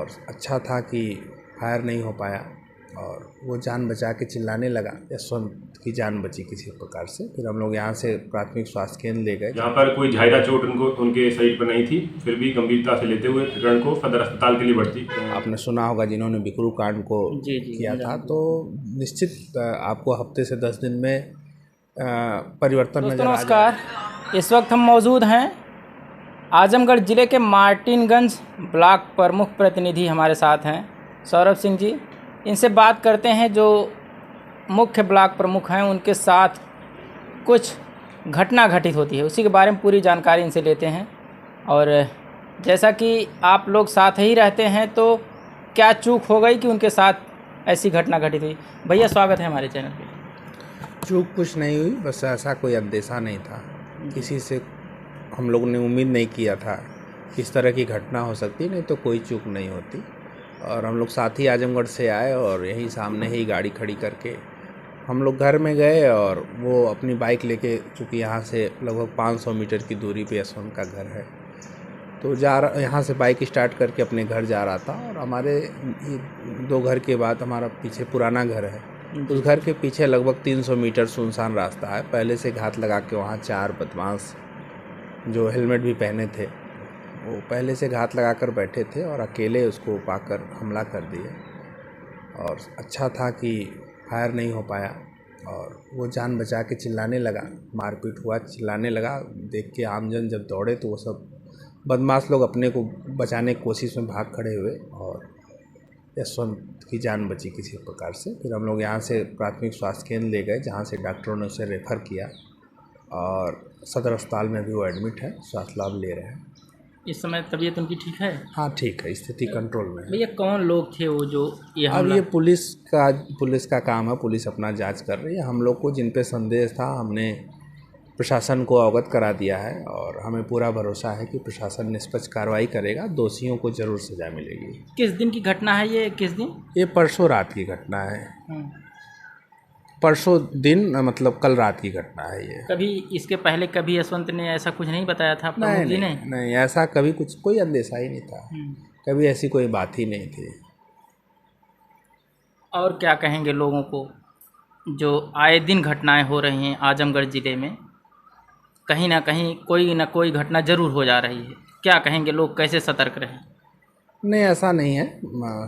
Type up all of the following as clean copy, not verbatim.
और अच्छा था कि फायर नहीं हो पाया और वो जान बचा के चिल्लाने लगा, यशवंत की जान बची किसी प्रकार से। फिर हम लोग यहाँ से प्राथमिक स्वास्थ्य केंद्र ले गए जहाँ पर कोई झायरा चोट उनके शरीर पर नहीं थी, फिर भी गंभीरता से लेते हुए प्रकरण को सदर अस्पताल के लिए भर्ती। आपने सुना होगा जिन्होंने बिकरू कांड को किया था, तो निश्चित आपको हफ्ते से 10 दिन में परिवर्तन नजर आ जाएगा। नमस्कार, इस वक्त हम मौजूद हैं आजमगढ़ ज़िले के मार्टिनगंज ब्लॉक प्रमुख प्रतिनिधि हमारे साथ हैं सौरभ सिंह जी। इनसे बात करते हैं जो मुख्य ब्लॉक प्रमुख हैं, उनके साथ कुछ घटना घटित होती है, उसी के बारे में पूरी जानकारी इनसे लेते हैं। और जैसा कि आप लोग साथ ही रहते हैं, तो क्या चूक हो गई कि उनके साथ ऐसी घटना घटित हुई? भैया स्वागत है हमारे चैनल पे। चूक कुछ नहीं हुई, बस ऐसा कोई अंदेशा नहीं था, किसी से हम लोग ने उम्मीद नहीं किया था कि इस तरह की घटना हो सकती, नहीं तो कोई चूक नहीं होती। और हम लोग साथ ही आजमगढ़ से आए और यहीं सामने ही गाड़ी खड़ी करके हम लोग घर में गए और वो अपनी बाइक लेके, चूँकि यहाँ से लगभग 500 मीटर की दूरी पे यशवंत का घर है, तो यहाँ से बाइक स्टार्ट करके अपने घर जा रहा था। और हमारे 2 घर के बाद हमारा पीछे पुराना घर है, उस घर के पीछे लगभग 300 मीटर सुनसान रास्ता है। पहले से घात लगा के वहाँ 4 बदमाश जो हेलमेट भी पहने थे, वो पहले से घात लगा कर बैठे थे और अकेले उसको पाकर हमला कर दिए। और अच्छा था कि फायर नहीं हो पाया और वो जान बचा के चिल्लाने लगा, मारपीट हुआ, चिल्लाने लगा। देख के आमजन जब दौड़े तो वो सब बदमाश लोग अपने को बचाने की कोशिश में भाग खड़े हुए और यशवंत की जान बची किसी प्रकार से। फिर हम लोग यहाँ से प्राथमिक स्वास्थ्य केंद्र ले गए, जहाँ से डॉक्टरों ने उसे रेफ़र किया और सदर अस्पताल में भी वो एडमिट है, स्वास्थ्य लाभ ले रहे हैं। इस समय तबीयत उनकी ठीक है? हाँ ठीक है, स्थिति कंट्रोल में है। भैया कौन लोग थे वो जो अब ये पुलिस का काम है, पुलिस अपना जांच कर रही है। हम लोग को जिन पे संदेह था हमने प्रशासन को अवगत करा दिया है और हमें पूरा भरोसा है कि प्रशासन निष्पक्ष कार्रवाई करेगा, दोषियों को जरूर सजा मिलेगी। किस दिन की घटना है ये? किस दिन? ये परसों रात की घटना है। परसों दिन मतलब कल रात की घटना है ये। कभी इसके पहले कभी यशवंत ने ऐसा कुछ नहीं बताया था प्रमुख जी ने? नहीं, ऐसा कभी कुछ कोई अंदेशा ही नहीं था, कभी ऐसी कोई बात ही नहीं थी। और क्या कहेंगे लोगों को जो आए दिन घटनाएं हो रही हैं आजमगढ़ ज़िले में? कहीं ना कहीं कोई ना कोई घटना ज़रूर हो जा रही है, क्या कहेंगे लोग कैसे सतर्क रहें? नहीं, ऐसा नहीं है,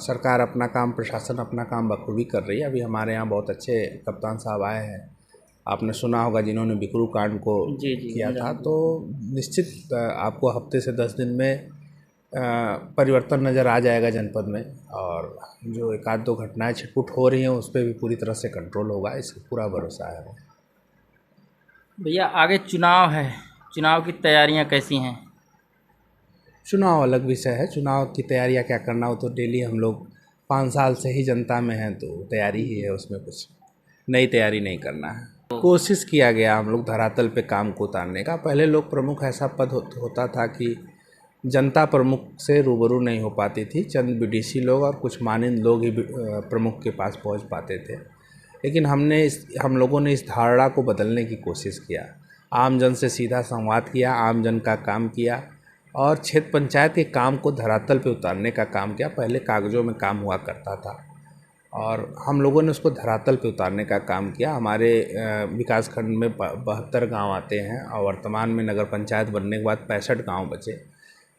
सरकार अपना काम, प्रशासन अपना काम बखूबी कर रही है। अभी हमारे यहाँ बहुत अच्छे कप्तान साहब आए हैं, आपने सुना होगा जिन्होंने बिकरू कांड को किया था, तो निश्चित आपको हफ्ते से 10 दिन में परिवर्तन नज़र आ जाएगा जनपद में। और जो 1-2 घटनाएं छिटपुट हो रही हैं उस पर भी पूरी तरह से कंट्रोल होगा, इसका पूरा भरोसा है। भैया आगे चुनाव है, चुनाव की तैयारियां कैसी हैं? चुनाव अलग विषय है, चुनाव की तैयारियां क्या करना हो तो डेली हम लोग 5 साल से ही जनता में हैं, तो तैयारी ही है, उसमें कुछ नई तैयारी नहीं करना है। कोशिश किया गया हम लोग धरातल पे काम को उतारने का। पहले लोक प्रमुख ऐसा पद होता था कि जनता प्रमुख से रूबरू नहीं हो पाती थी, चंद बीडीसी लोग और कुछ माननीय लोग ही प्रमुख के पास पहुंच पाते थे। लेकिन हम लोगों ने इस धारणा को बदलने की कोशिश किया, आम जन से सीधा संवाद किया, आम जन का काम किया और क्षेत्र पंचायत के काम को धरातल पे उतारने का काम किया। पहले कागज़ों में काम हुआ करता था और हम लोगों ने उसको धरातल पे उतारने का काम किया। हमारे विकास खंड में 72 गांव आते हैं और वर्तमान में नगर पंचायत बनने के बाद 65 गांव बचे,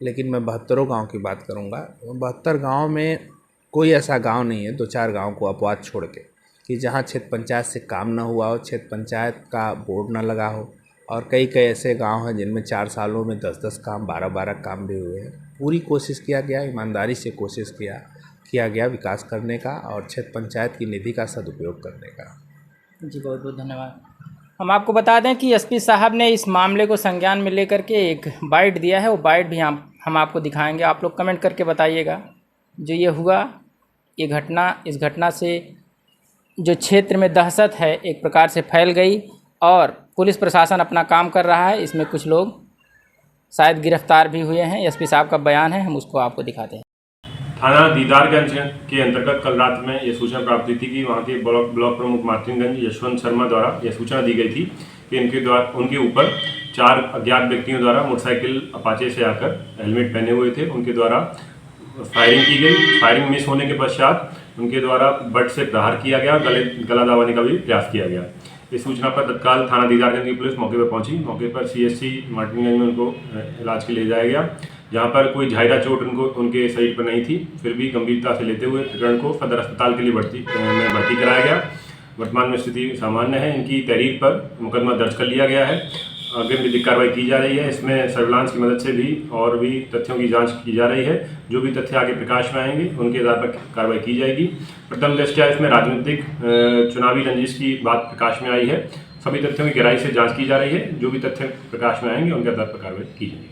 लेकिन मैं 72 गांव की बात करूंगा। 72 गांव में कोई ऐसा गांव नहीं है, 2-4 गांव को अपवाद छोड़ के, कि जहां क्षेत्र पंचायत से काम न हुआ हो, क्षेत्र पंचायत का बोर्ड न लगा हो। और कई ऐसे गांव हैं जिनमें 4 सालों में 10-10 काम, 12-12 काम भी हुए हैं। पूरी कोशिश किया गया, ईमानदारी से कोशिश किया गया विकास करने का और क्षेत्र पंचायत की निधि का सदुपयोग करने का। जी बहुत बहुत धन्यवाद। हम आपको बता दें कि एसपी साहब ने इस मामले को संज्ञान में लेकर के एक बाइट दिया है, वो बाइट भी हम आपको दिखाएंगे, आप लोग कमेंट करके बताइएगा। जो ये हुआ, ये घटना, इस घटना से जो क्षेत्र में दहशत है एक प्रकार से फैल गई और पुलिस प्रशासन अपना काम कर रहा है। इसमें कुछ लोग शायद गिरफ्तार भी हुए हैं। एसपी साहब का बयान है, हम उसको आपको दिखाते हैं। थाना दीदारगंज के अंतर्गत कल रात में यह सूचना प्राप्त हुई थी कि वहां के ब्लॉक प्रमुख मार्टिनगंज यशवंत शर्मा द्वारा यह सूचना दी गई थी कि उनके ऊपर 4 अज्ञात व्यक्तियों द्वारा मोटरसाइकिल अपाचे से आकर हेलमेट पहने हुए थे, उनके द्वारा फायरिंग की गई। फायरिंग मिस होने के पश्चात उनके द्वारा बट से प्रहार किया गया और गला दबाने का भी प्रयास किया गया। इस सूचना पर तत्काल थाना दीदारगंज की पुलिस मौके पर पहुंची। मौके पर CSC मार्टिनगंज में उनको इलाज के लिए जाया गया, जहां पर कोई झायरा चोट उनके शरीर पर नहीं थी। फिर भी गंभीरता से लेते हुए प्रकरण को सदर अस्पताल के लिए भर्ती कराया गया। वर्तमान में स्थिति सामान्य है। इनकी तहरीर पर मुकदमा दर्ज कर लिया गया है। आगे विधिक कार्रवाई की जा रही है। इसमें सर्विलांस की मदद से भी और भी तथ्यों की जांच की जा रही है। जो भी तथ्य आगे प्रकाश में आएंगे उनके आधार पर कार्रवाई की जाएगी। प्रथम दृष्टया इसमें राजनीतिक चुनावी रंजिश की बात प्रकाश में आई है। सभी तथ्यों की गहराई से जांच की जा रही है। जो भी तथ्य प्रकाश में आएंगे उनके आधार पर कार्रवाई की जाएगी।